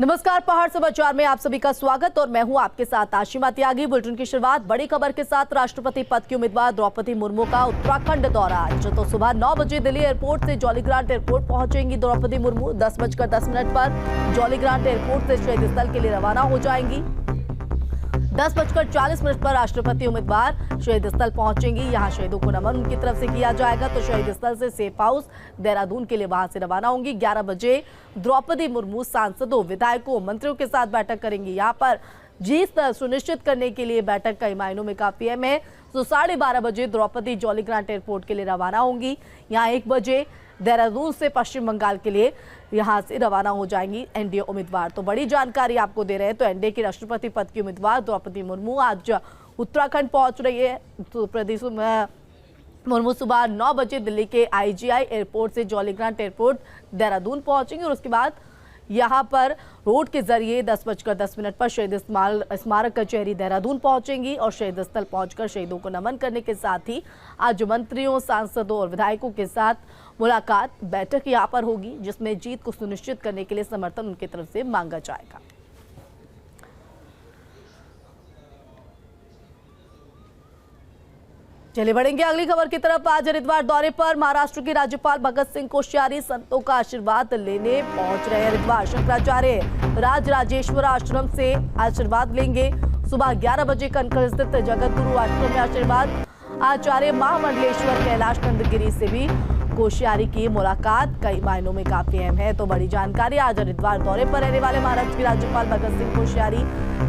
नमस्कार, पहाड़ समाचार में आप सभी का स्वागत और मैं हूं आपके साथ आशिमा त्यागी। बुलेटिन की शुरुआत बड़ी खबर के साथ। राष्ट्रपति पद की उम्मीदवार द्रौपदी मुर्मू का उत्तराखंड दौरा। आज तो सुबह 9 बजे दिल्ली एयरपोर्ट से जॉलीग्रांट एयरपोर्ट पहुंचेंगी द्रौपदी मुर्मू। 10:10 पर जॉलीग्रांट एयरपोर्ट से शहीद स्थल के लिए रवाना हो जाएंगी। 10:40 पर राष्ट्रपति उम्मीदवार शहीद स्थल पहुंचेंगी। यहां शहीदों को नमन उनकी तरफ से किया जाएगा। तो शहीद स्थल से सेफ हाउस देहरादून के लिए वहां से रवाना होंगी। 11 बजे द्रौपदी मुर्मू सांसदों, विधायकों, मंत्रियों के साथ बैठक करेंगी। यहां पर जीत सुनिश्चित करने के लिए बैठक कई मायनों में काफी अहम है। तो 12:30 बजे द्रौपदी जॉलीग्रांट एयरपोर्ट के लिए रवाना होंगी। यहाँ 1 बजे देहरादून से पश्चिम बंगाल के लिए यहां से रवाना हो जाएंगी एनडीए उम्मीदवार। तो बड़ी जानकारी आपको दे रहे हैं। तो एनडीए की राष्ट्रपति पद की उम्मीदवार द्रौपदी मुर्मू आज उत्तराखंड पहुंच रही है। तो प्रदेश में मुर्मू सुबह 9 बजे दिल्ली के आईजीआई एयरपोर्ट से जॉलीग्रांट एयरपोर्ट देहरादून पहुंचेंगे और उसके बाद यहां पर रोड के जरिए 10:10 पर शहीद स्मारक कचहरी देहरादून पहुंचेंगी और शहीद स्थल पहुंचकर शहीदों को नमन करने के साथ ही आज मंत्रियों, सांसदों और विधायकों के साथ मुलाकात, बैठक यहां पर होगी, जिसमें जीत को सुनिश्चित करने के लिए समर्थन उनकी तरफ से मांगा जाएगा। चलिए बढ़ेंगे अगली खबर की तरफ। आज हरिद्वार दौरे पर महाराष्ट्र के राज्यपाल भगत सिंह कोश्यारी संतों का आशीर्वाद लेने पहुंच रहे हैं। हरिद्वार शंकराचार्य राजराजेश्वर आश्रम से आशीर्वाद लेंगे। सुबह 11 बजे कनखल स्थित जगत गुरु आश्रम में आशीर्वाद। आचार्य महामंडलेश्वर कैलाश नंद गिरी से भी कोश्यारी की मुलाकात कई मायनों में काफी अहम है। तो बड़ी जानकारी, आज हरिद्वार दौरे पर रहने वाले महाराष्ट्र के राज्यपाल भगत सिंह कोश्यारी,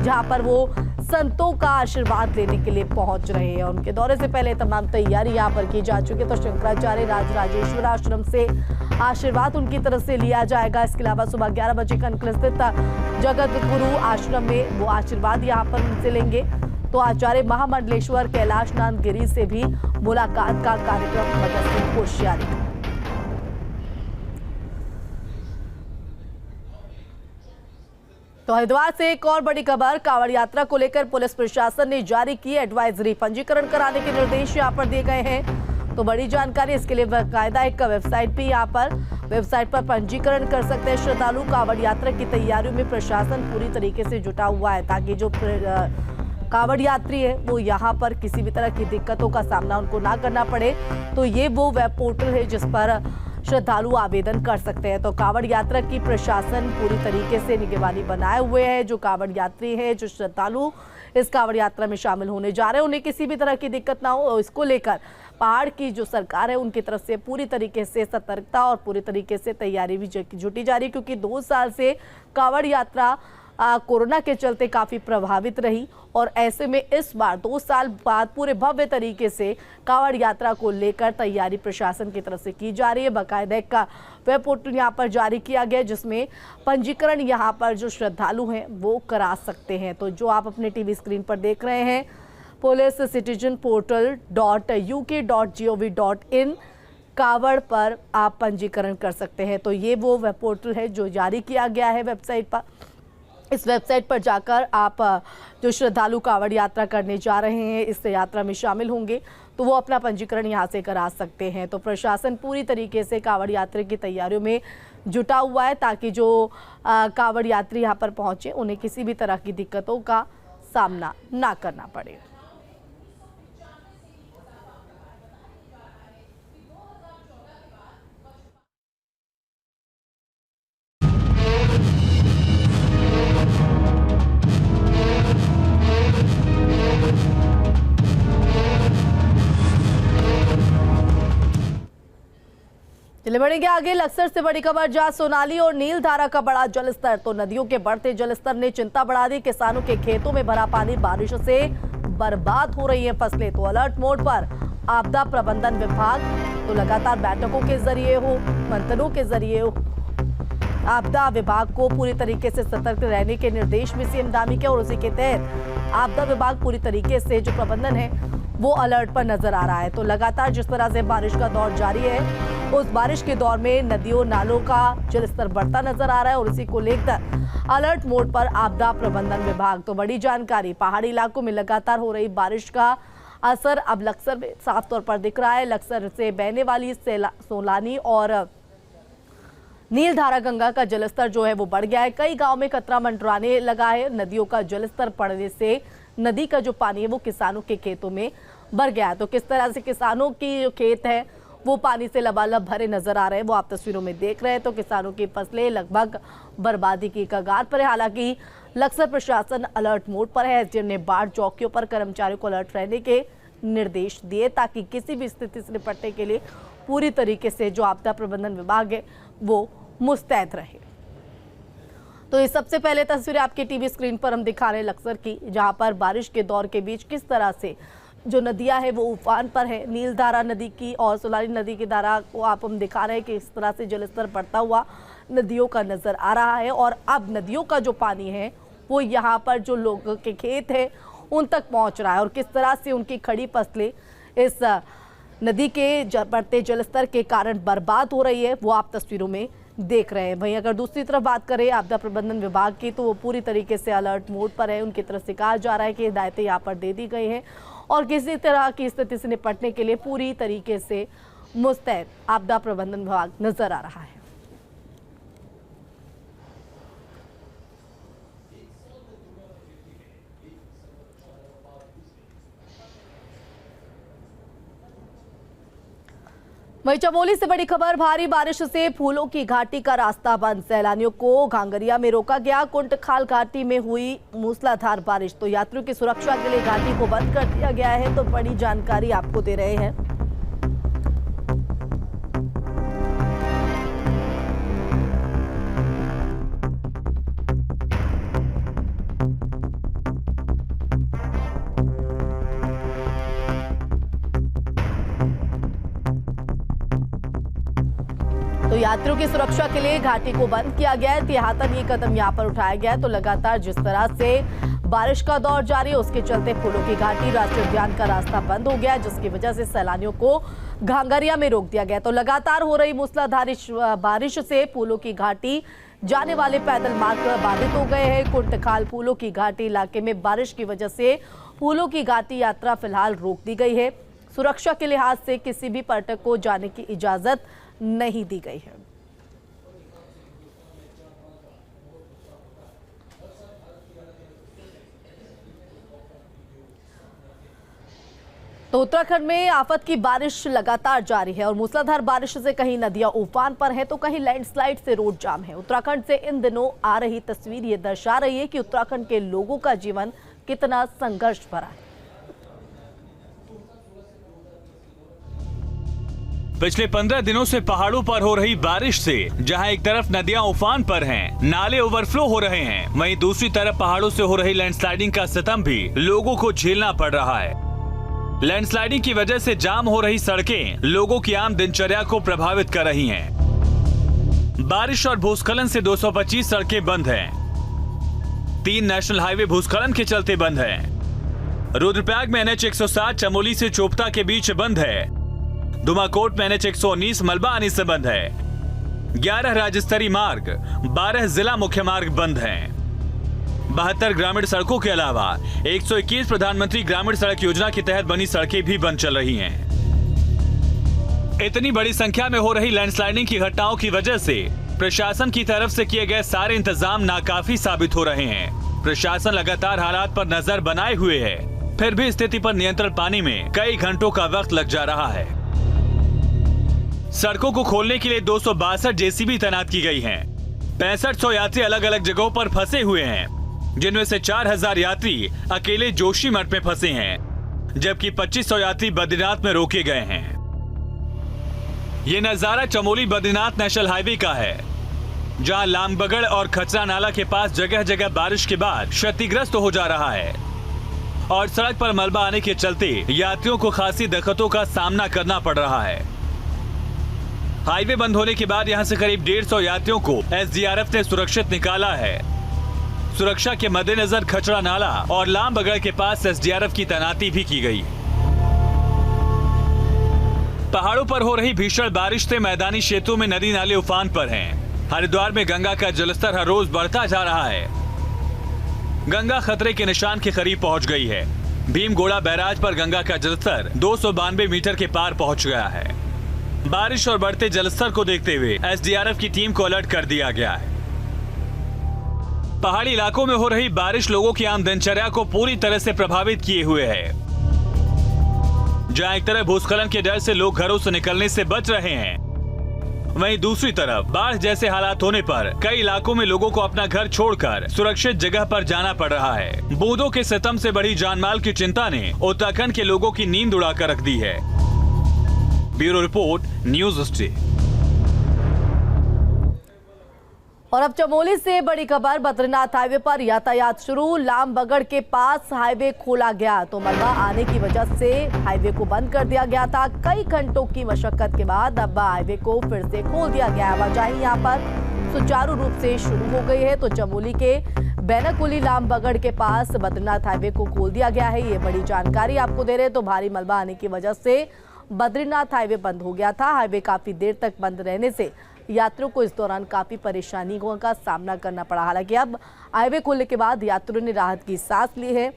जहां पर वो संतों का आशीर्वाद लेने के लिए पहुंच रहे हैं। उनके दौरे से पहले तमाम तैयारी यहां पर की जा चुकी है। तो शंकराचार्य राजराजेश्वर आश्रम से आशीर्वाद उनकी तरफ से लिया जाएगा। इसके अलावा सुबह 11 बजे कनखल स्थित जगत गुरु आश्रम में वो आशीर्वाद यहाँ पर उनसे लेंगे। तो आचार्य महामंडलेश्वर कैलाश नंद गिरी से भी मुलाकात का कार्यक्रम भगत सिंह कोश्यारी। तो हरिद्वार से एक और बड़ी खबर। कांवड़ यात्रा को लेकर पुलिस प्रशासन ने जारी की एडवाइजरी। पंजीकरण कराने के निर्देश यहाँ पर दिए गए हैं। तो बड़ी जानकारी, इसके लिए बाकायदा एक वेबसाइट भी यहाँ पर वेबसाइट पर पंजीकरण कर सकते हैं श्रद्धालु। कांवड़ यात्रा की तैयारियों में प्रशासन पूरी तरीके से जुटा हुआ है, ताकि जो कांवड़ यात्री है वो यहाँ पर किसी भी तरह की दिक्कतों का सामना उनको ना करना पड़े। तो ये वो वेब पोर्टल है जिस पर श्रद्धालु आवेदन कर सकते हैं। तो कांवड़ यात्रा की प्रशासन पूरी तरीके से निगरानी बनाए हुए है। जो कांवड़ यात्री है, जो श्रद्धालु इस कांवड़ यात्रा में शामिल होने जा रहे हैं, उन्हें किसी भी तरह की दिक्कत ना हो, इसको लेकर पहाड़ की जो सरकार है उनकी तरफ से पूरी तरीके से सतर्कता और पूरी तरीके से तैयारी भी जुटी जा रही है। क्योंकि 2 साल से कांवड़ यात्रा कोरोना के चलते काफी प्रभावित रही और ऐसे में इस बार 2 साल बाद पूरे भव्य तरीके से कांवड़ यात्रा को लेकर तैयारी प्रशासन की तरफ से की जा रही है। बाकायदा एक वेब पोर्टल यहाँ पर जारी किया गया, जिसमें पंजीकरण यहाँ पर जो श्रद्धालु हैं वो करा सकते हैं। तो जो आप अपने टीवी स्क्रीन पर देख रहे हैं, पुलिस सिटीजन portal.uk.gov.in कांवड़ पर आप पंजीकरण कर सकते हैं। तो ये वो वेब पोर्टल है जो जारी किया गया है वेबसाइट पर। इस वेबसाइट पर जाकर आप जो श्रद्धालु कांवड़ यात्रा करने जा रहे हैं, इस यात्रा में शामिल होंगे, तो वो अपना पंजीकरण यहाँ से करा सकते हैं। तो प्रशासन पूरी तरीके से कांवड़ यात्रा की तैयारियों में जुटा हुआ है, ताकि जो कांवड़ यात्री यहाँ पर पहुँचे उन्हें किसी भी तरह की दिक्कतों का सामना ना करना पड़े। चलिए बढ़ेंगे आगे। लक्सर से बड़ी खबर, जहां सोनाली और नील धारा का बड़ा जलस्तर। तो नदियों के बढ़ते जलस्तर ने चिंता बढ़ा दी। किसानों के खेतों में भरा पानी, बारिश से बर्बाद हो रही है फसलें। तो अलर्ट मोड पर आपदा प्रबंधन विभाग। तो लगातार बैठकों के जरिए हो, मंथनों के जरिए हो, आपदा विभाग को पूरी तरीके से सतर्क रहने के निर्देश भी सीएम धामी के, और उसी के तहत आपदा विभाग पूरी तरीके से जो प्रबंधन है वो अलर्ट पर नजर आ रहा है। तो लगातार जिस तरह से बारिश का दौर जारी है, उस बारिश के दौर में नदियों नालों का जलस्तर बढ़ता नजर आ रहा है और इसी को लेकर अलर्ट मोड पर आपदा प्रबंधन विभाग। तो बड़ी जानकारी, पहाड़ी इलाकों में लगातार हो रही बारिश का असर अब लक्सर में साफ तौर पर दिख रहा है। लक्सर से बहने वाली सोलानी और नीलधारा गंगा का जलस्तर जो है वो बढ़ गया है। कई गांव में खतरा मंडराने लगा है। नदियों का जलस्तर बढ़ने से नदी का जो पानी है वो किसानों के खेतों में भर गया है। तो किस तरह से किसानों की जो खेत है वो पानी से लबालब भरे नजर आ रहे हैं, वो आप तस्वीरों में देख रहे हैं। तो किसानों की फसलें लगभग बर्बादी की कगार पर है। हालांकि लक्सर प्रशासन अलर्ट मोड पर है। एसडीएम ने बाढ़ चौकियों पर कर्मचारियों को अलर्ट रहने के निर्देश दिए ताकि किसी भी स्थिति से निपटने के लिए पूरी तरीके से जो आपदा प्रबंधन विभाग है वो मुस्तैद रहे। तो ये सबसे पहले तस्वीरें आपके टीवी स्क्रीन पर हम दिखा रहे हैं लक्सर की, जहां पर बारिश के दौर के बीच किस तरह से जो नदियां है वो उफान पर है। नीलधारा नदी की और सुलानी नदी की धारा को आप हम दिखा रहे हैं कि इस तरह से जलस्तर बढ़ता हुआ नदियों का नजर आ रहा है। और अब नदियों का जो पानी है वो यहाँ पर जो लोगों के खेत है उन तक पहुँच रहा है और किस तरह से उनकी खड़ी फसलें इस नदी के बढ़ते जलस्तर के कारण बर्बाद हो रही है, वो आप तस्वीरों में देख रहे हैं। वहीं अगर दूसरी तरफ बात करें आपदा प्रबंधन विभाग की, तो वो पूरी तरीके से अलर्ट मोड पर है। उनकी तरफ से कहा जा रहा है कि हिदायतें यहाँ पर दे दी गई हैं और किसी तरह की स्थिति से निपटने के लिए पूरी तरीके से मुस्तैद आपदा प्रबंधन विभाग नजर आ रहा है। वहीं चमोली से बड़ी खबर, भारी बारिश से फूलों की घाटी का रास्ता बंद। सैलानियों को घांगरिया में रोका गया। कुंटखाल घाटी में हुई मूसलाधार बारिश, तो यात्रियों की सुरक्षा के लिए घाटी को बंद कर दिया गया है। तो बड़ी जानकारी आपको दे रहे हैं। तो यात्रियों की सुरक्षा के लिए घाटी को बंद किया गया है। एहतियातन ये कदम यहाँ पर उठाया गया है। तो लगातार जिस तरह से बारिश का दौर जारी है उसके चलते फूलों की घाटी राष्ट्रीय उद्यान का रास्ता बंद हो गया, जिसकी वजह से सैलानियों को घांगरिया में रोक दिया गया। तो लगातार हो रही मूसलाधार बारिश से फूलों की घाटी जाने वाले पैदल मार्ग बाधित हो गए हैं। कुंटखाल फूलों की घाटी इलाके में बारिश की वजह से फूलों की घाटी यात्रा फिलहाल रोक दी गई है। सुरक्षा के लिहाज से किसी भी पर्यटक को जाने की इजाजत नहीं दी गई है। तो उत्तराखंड में आफत की बारिश लगातार जारी है और मूसलाधार बारिश से कहीं नदियां उफान पर है तो कहीं लैंडस्लाइड से रोड जाम है। उत्तराखंड से इन दिनों आ रही तस्वीर ये दर्शा रही है कि उत्तराखंड के लोगों का जीवन कितना संघर्ष भरा है। पिछले 15 दिनों से पहाड़ों पर हो रही बारिश से जहां एक तरफ नदियां उफान पर हैं, नाले ओवरफ्लो हो रहे हैं, वहीं दूसरी तरफ पहाड़ों से हो रही लैंडस्लाइडिंग का सितम भी लोगों को झेलना पड़ रहा है। लैंडस्लाइडिंग की वजह से जाम हो रही सड़कें लोगों की आम दिनचर्या को प्रभावित कर रही हैं। बारिश और भूस्खलन से 225 सड़कें बंद हैं। 3 नेशनल हाईवे भूस्खलन के चलते बंद हैं। रुद्रप्रयाग में NH 160 चमोली से चोपता के बीच बंद है। दुमाकोट में NH 119 मलबा आने से बंद है। 11 राज्य स्तरीय मार्ग, 12 जिला मुख्य मार्ग बंद हैं। 72 ग्रामीण सड़कों के अलावा 121 प्रधानमंत्री ग्रामीण सड़क योजना के तहत बनी सड़कें भी बंद चल रही हैं। इतनी बड़ी संख्या में हो रही लैंडस्लाइडिंग की घटनाओं की वजह से प्रशासन की तरफ से किए गए सारे इंतजाम नाकाफी साबित हो रहे हैं। प्रशासन लगातार हालात पर नजर बनाए हुए है, फिर भी स्थिति पर नियंत्रण पाने में कई घंटों का वक्त लग जा रहा है। सड़कों को खोलने के लिए 262 जेसीबी तैनात की गई हैं। 6500 यात्री अलग अलग जगहों पर फंसे हुए हैं, जिनमें से 4000 यात्री अकेले जोशीमठ में फंसे हैं, जबकि 2500 यात्री बद्रीनाथ में रोके गए हैं। ये नजारा चमोली बद्रीनाथ नेशनल हाईवे का है, जहां लामबगड़ और खचरा नाला के पास जगह जगह बारिश के बाद क्षतिग्रस्त हो जा रहा है और सड़क पर मलबा आने के चलते यात्रियों को खासी दिक्कतों का सामना करना पड़ रहा है। हाईवे बंद होने के बाद यहां से करीब 150 यात्रियों को SDRF ने सुरक्षित निकाला है। सुरक्षा के मद्देनजर खचरा नाला और लामबगड़ के पास SDRF की तैनाती भी की गई। पहाड़ों पर हो रही भीषण बारिश से मैदानी क्षेत्रों में नदी नाले उफान पर हैं। हरिद्वार में गंगा का जलस्तर हर रोज बढ़ता जा रहा है। गंगा खतरे के निशान के करीब पहुंच गई है। भीमगोड़ा बैराज पर गंगा का जलस्तर 292 मीटर के पार पहुंच गया है। बारिश और बढ़ते जलस्तर को देखते हुए एसडीआरएफ की टीम को अलर्ट कर दिया गया है। पहाड़ी इलाकों में हो रही बारिश लोगों की आम दिनचर्या को पूरी तरह से प्रभावित किए हुए है। जहां एक तरफ भूस्खलन के डर से लोग घरों से निकलने से बच रहे हैं, वहीं दूसरी तरफ बाढ़ जैसे हालात होने पर कई इलाकों में लोगों को अपना घर छोड़कर सुरक्षित जगह पर जाना पड़ रहा है। बूंदों के सितम से बढ़ी जानमाल की चिंता ने उत्तराखंड के लोगों की नींद उड़ाकर रख दी है। Bureau report, news stay. और अब चमोली से बड़ी खबर, बद्रीनाथ हाईवे पर यातायात शुरू। लामबगड़ के पास हाईवे खोला गया तो मलबा आने की वजह से हाईवे को बंद कर दिया गया था। कई घंटों की मशक्कत के बाद अब हाईवे को फिर से खोल दिया गया। आवाजाही यहाँ पर सुचारू रूप से शुरू हो गई है। तो चमोली के बैनाकुली लामबगड़ के पास बद्रीनाथ हाईवे को खोल दिया गया है। ये बड़ी जानकारी आपको दे रहे हैं। तो भारी मलबा आने की वजह से बद्रीनाथ हाईवे बंद हो गया था। हाईवे काफी देर तक बंद रहने से यात्रियों को इस दौरान काफी परेशानियों का सामना करना पड़ा। हालांकि अब हाईवे खुलने के बाद यात्रियों ने राहत की सांस ली है।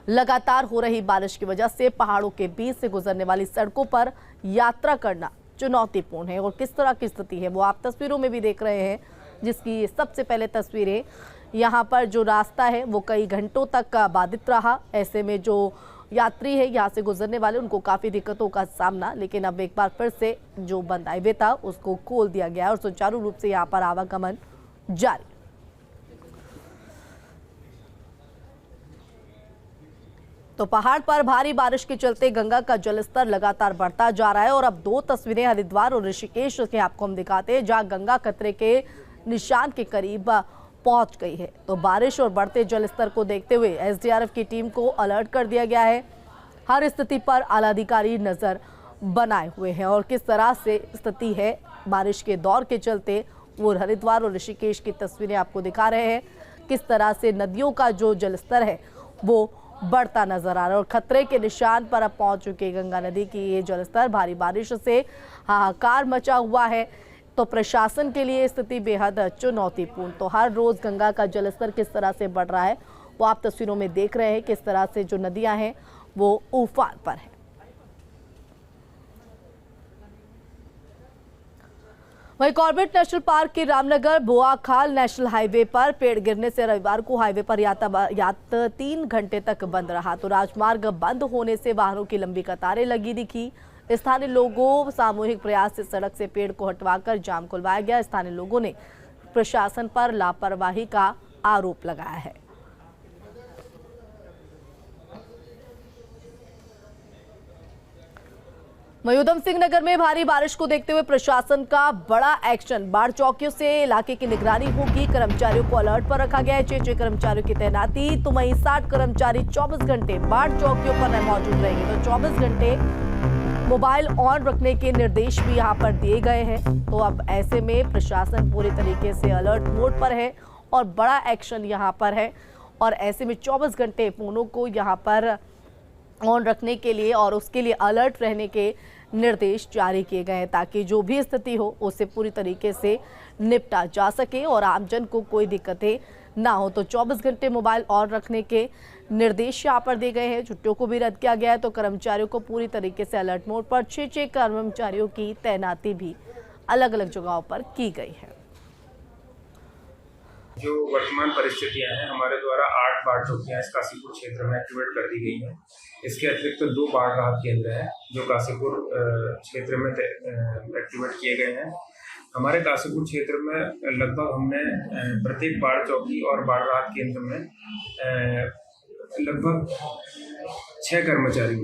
लगातार हो रही बारिश की वजह से पहाड़ों के बीच से गुजरने वाली सड़कों पर यात्रा करना चुनौतीपूर्ण है। और किस तरह की स्थिति है वो आप तस्वीरों में भी देख रहे हैं, जिसकी सबसे पहले तस्वीरें यहाँ पर जो रास्ता है वो कई घंटों तक बाधित रहा। ऐसे में जो यात्री है यहाँ से गुजरने वाले, उनको काफी दिक्कतों का सामना, लेकिन अब एक बार फिर से जो बंद हाईवे था उसको खोल दिया गया और सुचारू रूप से यहाँ पर आवागमन जारी। तो पहाड़ पर भारी बारिश के चलते गंगा का जलस्तर लगातार बढ़ता जा रहा है। और अब दो तस्वीरें हरिद्वार और ऋषिकेश के आपको हम दिखाते हैं, जहां गंगा खतरे के निशान के करीब पहुंच गई है। तो बारिश और बढ़ते जलस्तर को देखते हुए एसडीआरएफ की टीम को अलर्ट कर दिया गया है। हर स्थिति पर आला अधिकारी नजर बनाए हुए हैं। और किस तरह से स्थिति है बारिश के दौर के चलते, वो हरिद्वार और ऋषिकेश की तस्वीरें आपको दिखा रहे हैं। किस तरह से नदियों का जो जलस्तर है वो बढ़ता नजर आ रहा है और खतरे के निशान पर अब पहुंच चुकी गंगा नदी की ये जलस्तर। भारी बारिश से हाहाकार मचा हुआ है। तो प्रशासन के लिए स्थिति बेहद चुनौतीपूर्ण। तो हर रोज गंगा का जलस्तर किस तरह से बढ़ रहा है वो आप तस्वीरों में देख रहे हैं। किस तरह से जो नदियां हैं वो उफान पर है। वहीं कॉर्बेट नेशनल पार्क के रामनगर बोआखाल नेशनल हाईवे पर पेड़ गिरने से रविवार को हाईवे पर यातायात 3 घंटे तक बंद रहा। तो राजमार्ग बंद होने से वाहनों की लंबी कतारें लगी दिखी। स्थानीय लोगों सामूहिक प्रयास से सड़क से पेड़ को हटवाकर जाम खुलवाया गया। स्थानीय लोगों ने प्रशासन पर लापरवाही का आरोप लगाया है। वहीं उधम सिंह नगर में भारी बारिश को देखते हुए प्रशासन का बड़ा एक्शन। बाढ़ चौकियों से इलाके की निगरानी होगी। कर्मचारियों को अलर्ट पर रखा गया है। 6 कर्मचारियों की तैनाती। तो वहीं 60 कर्मचारी 24 घंटे बाढ़ चौकियों पर मौजूद रहेंगे। तो 24 घंटे मोबाइल ऑन रखने के निर्देश भी यहाँ पर दिए गए हैं। तो अब ऐसे में प्रशासन पूरी तरीके से अलर्ट मोड पर है और बड़ा एक्शन यहाँ पर है। और ऐसे में 24 घंटे फोनों को यहाँ पर ऑन रखने के लिए और उसके लिए अलर्ट रहने के निर्देश जारी किए गए हैं, ताकि जो भी स्थिति हो उससे पूरी तरीके से निपटा जा सके और आमजन को कोई दिक्कतें ना हो। तो 24 घंटे मोबाइल ऑन रखने के निर्देश यहाँ पर दिए गए हैं। छुट्टियों को भी रद्द किया गया है। तो कर्मचारियों को पूरी तरीके से अलर्ट मोड पर 6 कर्मचारियों की तैनाती भी अलग अलग जगहों पर की गई है। जो वर्तमान परिस्थितियां हैं, हमारे द्वारा 8 बाढ़ चौकियां इस काशीपुर क्षेत्र में एक्टिवेट कर दी गई हैं। इसके अतिरिक्त 2 बाढ़ राहत केंद्र हैं जो काशीपुर क्षेत्र में एक्टिवेट किए गए हैं। हमारे काशीपुर क्षेत्र में लगभग हमने प्रत्येक बाढ़ चौकी और बाढ़ राहत केंद्र में लगभग 6 कर्मचारियों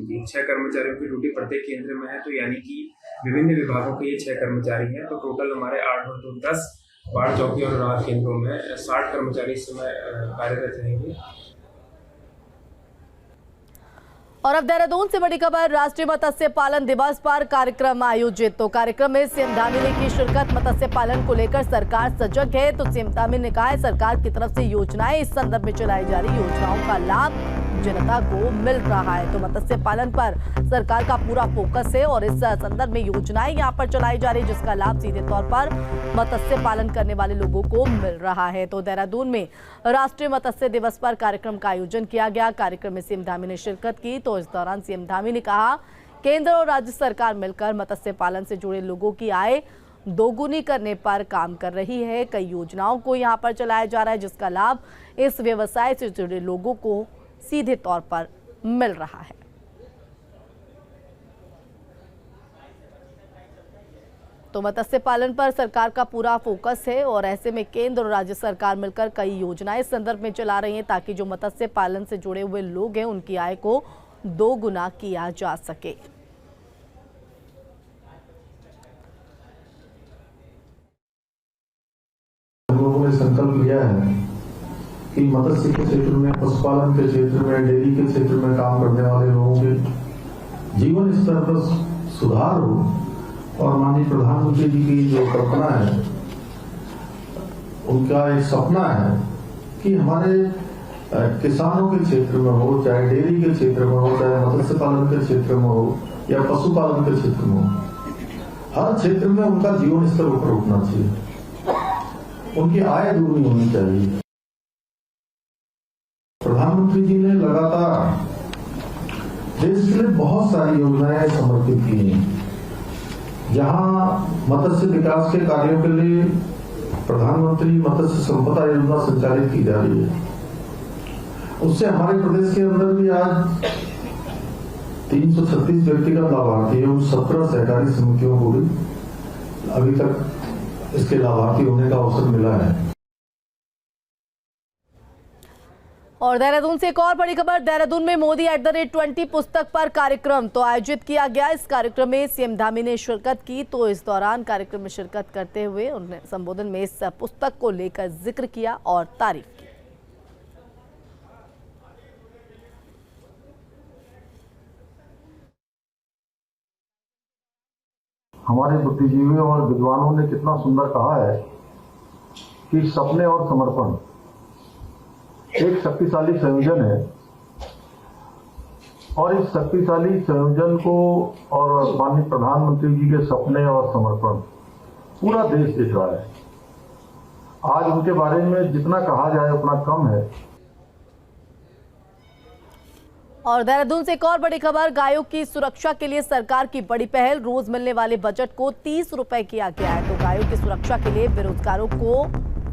की ड्यूटी प्रत्येक केंद्र में है। तो यानी कि विभिन्न विभागों के ये 6 कर्मचारी हैं। तो टोटल हमारे 8 और 2 10 बाढ़ चौकी और राहत केंद्रों में 60 कर्मचारी इस समय कार्यरत रहेंगे। और अब देहरादून से बड़ी खबर, राष्ट्रीय मत्स्य पालन दिवस पर कार्यक्रम आयोजित। तो कार्यक्रम में सीएम धामी की शिरकत। मत्स्य पालन को लेकर सरकार सजग है। तो सीएम धामी ने कहा है सरकार की तरफ से योजनाएं इस संदर्भ में चलाई जा रही योजनाओं का लाभ जनता को मिल रहा है। तो मत्स्य पालन पर सरकार का पूरा फोकस है और इस संदर्भ में योजनाएं यहाँ पर चलाई जा रही है, जिसका लाभ सीधे तौर पर मत्स्य पालन करने वाले लोगों को मिल रहा है। तो देहरादून में राष्ट्रीय मत्स्य दिवस पर कार्यक्रम का आयोजन किया गया। कार्यक्रम में सीएम धामी ने शिरकत की। तो इस दौरान सीएम धामी ने कहा केंद्र और राज्य सरकार मिलकर मत्स्य पालन से जुड़े लोगों की आय दोगुनी करने पर काम कर रही है। कई योजनाओं को यहां पर चलाया जा रहा है, जिसका लाभ इस व्यवसाय से जुड़े लोगों को सीधे तौर पर मिल रहा है। तो मत्स्य पालन पर सरकार का पूरा फोकस है और ऐसे में केंद्र और राज्य सरकार मिलकर कई योजनाएं इस संदर्भ में चला रही हैं ताकि जो मत्स्य पालन से जुड़े हुए लोग हैं उनकी आय को दोगुना किया जा सके। लोगों ने संकल्प लिया है कि मत्स्य के क्षेत्र में, पशुपालन के क्षेत्र में, डेयरी के क्षेत्र में काम करने वाले लोगों के जीवन स्तर पर सुधार हो और माननीय प्रधानमंत्री जी की जो कल्पना है, उनका एक सपना है कि हमारे किसानों के क्षेत्र में हो, चाहे डेयरी के क्षेत्र में हो, चाहे मत्स्य पालन के क्षेत्र में हो या पशुपालन के क्षेत्र में हो, हर क्षेत्र में उनका जीवन स्तर ऊपर उठना चाहिए, उनकी आय दुगनी होनी चाहिए। प्रधानमंत्री जी ने लगातार देश के लिए बहुत सारी योजनाएं समर्पित की हैं। जहां मत्स्य विकास के कार्यों के लिए प्रधानमंत्री मत्स्य संपदा योजना संचालित की जा रही है, उससे हमारे प्रदेश के अंदर भी आज 336 व्यक्तिगत लाभार्थी हैं। 17 सहकारी समितियों को भी अभी तक इसके लाभार्थी होने का अवसर मिला है। और देहरादून से एक और बड़ी खबर। देहरादून में मोदी @20 पुस्तक पर कार्यक्रम तो आयोजित किया गया। इस कार्यक्रम में सीएम धामी ने शिरकत की। तो इस दौरान कार्यक्रम में शिरकत करते हुए उन्होंने संबोधन में इस पुस्तक को लेकर जिक्र किया और तारीफ की। हमारे बुद्धिजीवियों और विद्वानों ने कितना सुंदर कहा है कि सपने और समर्पण एक शक्तिशाली संयोजन है और इस शक्तिशाली संयोजन को और माननीय प्रधानमंत्री जी के सपने और समर्पण पूरा देश देख रहा है। आज उनके बारे में जितना कहा जाए उतना कम है। और देहरादून से एक और बड़ी खबर। गायों की सुरक्षा के लिए सरकार की बड़ी पहल। रोज मिलने वाले बजट को 30 रुपए किया गया है। तो गायों की सुरक्षा के लिए बेरोजगारों को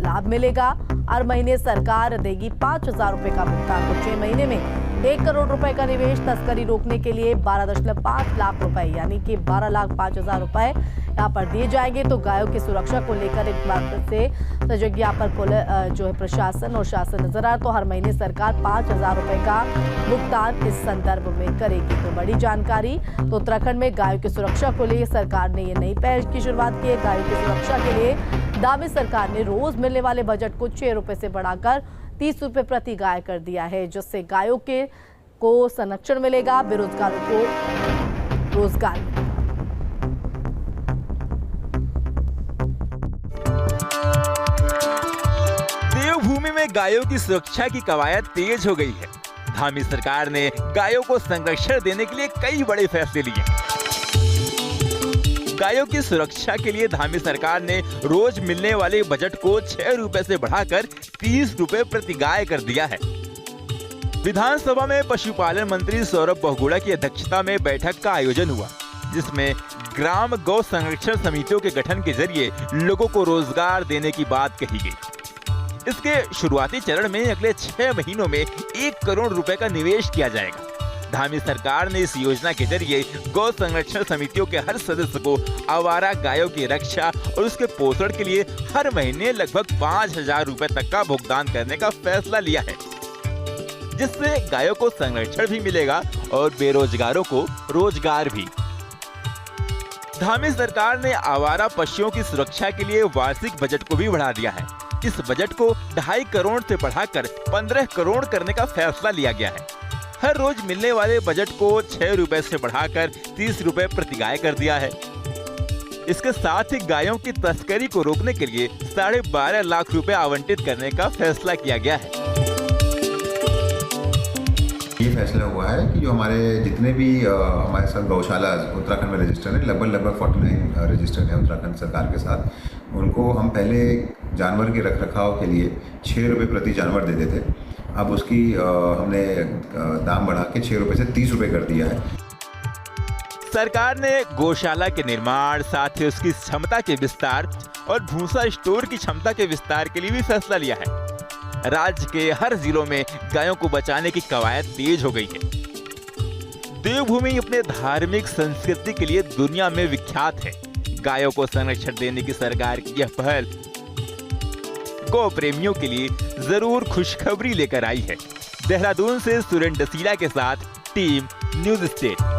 लाभ मिलेगा। हर महीने सरकार देगी 5,000 रुपए का भुगतान। तो 6 महीने में 1 करोड़ रुपए का निवेश। तस्करी रोकने के लिए 12.5 लाख रुपए यानी कि 12,05,000 रुपए यहाँ पर दिए जाएंगे। तो गायों की सुरक्षा को लेकर एक बार से सजग यहाँ पर जो है प्रशासन और शासन नजर आ। तो हर महीने सरकार 5,000 रुपए का भुगतान इस संदर्भ में करेगी। तो बड़ी जानकारी। तो उत्तराखंड में गायों की सुरक्षा को लिए सरकार ने ये नई पहल की शुरुआत की है। गायों की सुरक्षा के लिए दावे सरकार ने रोज मिलने वाले बजट को 6 रुपए से बढ़ाकर 30 रुपए प्रति गाय कर दिया है, जिससे गायों को संरक्षण मिलेगा, बेरोजगारों को रोजगार मिलेगा। देवभूमि में गायों की सुरक्षा की कवायद तेज हो गई है। धामी सरकार ने गायों को संरक्षण देने के लिए कई बड़े फैसले लिए। गायों की सुरक्षा के लिए धामी सरकार ने रोज मिलने वाले बजट को 6 रुपए से बढ़ाकर 30 रुपए प्रति गाय कर दिया है। विधानसभा में पशुपालन मंत्री सौरभ बहुगुणा की अध्यक्षता में बैठक का आयोजन हुआ, जिसमें ग्राम गौ संरक्षण समितियों के गठन के जरिए लोगों को रोजगार देने की बात कही गई। इसके शुरुआती चरण में अगले 6 महीनों में 1 करोड़ रुपए का निवेश किया जाएगा। धामी सरकार ने इस योजना के जरिए गौ संरक्षण समितियों के हर सदस्य को आवारा गायों की रक्षा और उसके पोषण के लिए हर महीने लगभग 5,000 रुपए तक का भुगतान करने का फैसला लिया है, जिससे गायों को संरक्षण भी मिलेगा और बेरोजगारों को रोजगार भी। धामी सरकार ने आवारा पशुओं की सुरक्षा के लिए वार्षिक बजट को भी बढ़ा दिया है। इस बजट को 2.5 करोड़ से बढ़ाकर 15 करोड़ करने का फैसला लिया गया है। हर रोज मिलने वाले बजट को 6 रुपए से बढ़ाकर 30 रुपए प्रति गाय कर दिया है। इसके साथ ही गायों की तस्करी को रोकने के लिए 12.5 लाख रुपए आवंटित करने का फैसला किया गया है। ये फैसला हुआ है कि जो हमारे जितने भी हमारे साथ गौशाला उत्तराखंड में रजिस्टर्ड है, लगभग 49 रजिस्टर्ड है उत्तराखंड सरकार के साथ, उनको हम पहले जानवर के रखरखाव के लिए 6 रुपये प्रति जानवर देते थे। अब उसकी हमने दाम बढ़ा के 6 रुपये से 30 रुपये कर दिया है। सरकार ने गौशाला के निर्माण, साथ ही उसकी क्षमता के विस्तार और भूसा स्टोर की क्षमता के विस्तार के लिए भी फैसला लिया है। राज्य के हर जिलों में गायों को बचाने की कवायद तेज हो गई है। देवभूमि अपने धार्मिक संस्कृति के लिए दुनिया में विख्यात है। गायों को संरक्षण देने की सरकार की यह पहल गौ प्रेमियों के लिए जरूर खुशखबरी लेकर आई है। देहरादून से सुरेंद्र डसीला के साथ टीम न्यूज स्टेट।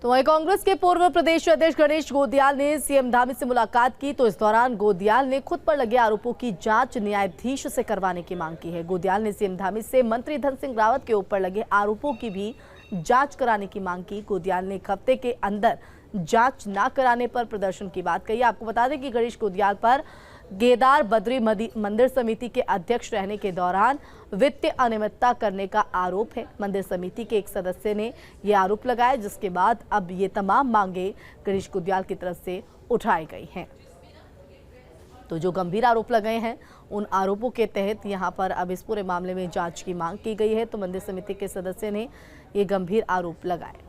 तो वहीं कांग्रेस के पूर्व प्रदेश अध्यक्ष गणेश गोदियाल ने सीएम धामी से मुलाकात की। तो इस दौरान गोदियाल ने खुद पर लगे आरोपों की जांच न्यायाधीश से करवाने की मांग की है। गोदियाल ने सीएम धामी से मंत्री धन सिंह रावत के ऊपर लगे आरोपों की भी जांच कराने की मांग की। गोदियाल ने एक हफ्ते के अंदर जांच न कराने पर प्रदर्शन की बात कही। आपको बता दें कि गणेश गोदियाल पर केदार बद्री मंदिर समिति के अध्यक्ष रहने के दौरान वित्तीय अनियमितता करने का आरोप है। मंदिर समिति के एक सदस्य ने यह आरोप लगाया, जिसके बाद अब ये तमाम मांगे गणेश गोदियाल की तरफ से उठाई गई हैं। तो जो गंभीर आरोप लगे हैं, उन आरोपों के तहत यहां पर अब इस पूरे मामले में जांच की मांग की गई है। तो मंदिर समिति के सदस्य ने ये गंभीर आरोप लगाए।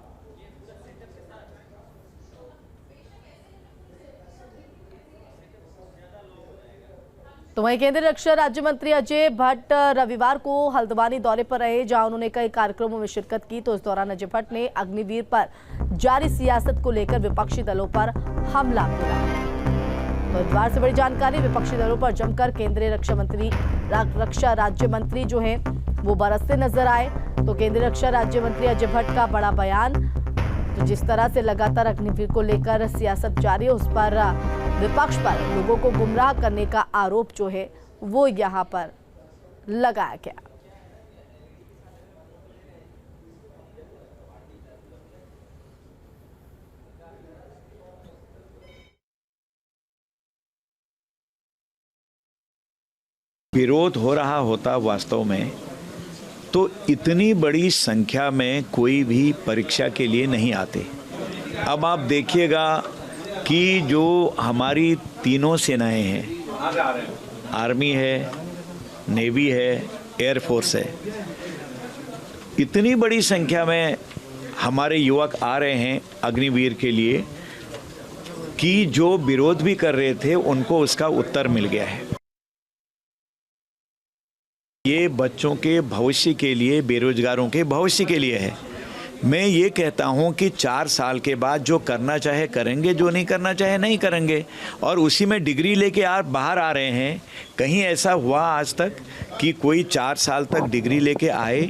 तो वहीं केंद्रीय रक्षा राज्य मंत्री अजय भट्ट रविवार को हल्द्वानी दौरे पर रहे, जहां उन्होंने कई कार्यक्रमों में शिरकत की। तो इस दौरान अजय भट्ट ने अग्निवीर पर जारी सियासत को लेकर विपक्षी दलों पर हमला बोला। तो इतवार से बड़ी जानकारी, विपक्षी दलों पर जमकर केंद्रीय रक्षा राज्य मंत्री जो है वो बरसते नजर आए। तो केंद्रीय रक्षा राज्य मंत्री अजय भट्ट का बड़ा बयान, तो जिस तरह से लगातार अग्निवीर को लेकर सियासत जारी है, उस पर विपक्ष पर लोगों को गुमराह करने का आरोप जो है वो यहां पर लगाया गया। विरोध हो रहा होता वास्तव में तो इतनी बड़ी संख्या में कोई भी परीक्षा के लिए नहीं आते। अब आप देखिएगा कि जो हमारी तीनों सेनाएं हैं, आर्मी है, नेवी है, एयरफोर्स है, इतनी बड़ी संख्या में हमारे युवक आ रहे हैं अग्निवीर के लिए कि जो विरोध भी कर रहे थे उनको उसका उत्तर मिल गया है। ये बच्चों के भविष्य के लिए, बेरोजगारों के भविष्य के लिए है। मैं ये कहता हूँ कि 4 साल के बाद जो करना चाहे करेंगे, जो नहीं करना चाहे नहीं करेंगे, और उसी में डिग्री लेके आप बाहर आ रहे हैं। कहीं ऐसा हुआ आज तक कि कोई 4 साल तक डिग्री लेके आए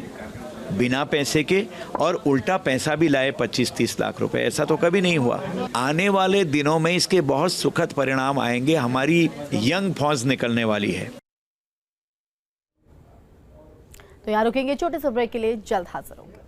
बिना पैसे के और उल्टा पैसा भी लाए 25-30 लाख रुपए? ऐसा तो कभी नहीं हुआ। आने वाले दिनों में इसके बहुत सुखद परिणाम आएंगे। हमारी यंग फौज निकलने वाली है। तो यहाँ रुकेंगे छोटे से ब्रेक के लिए, जल्द हाजिर होंगे।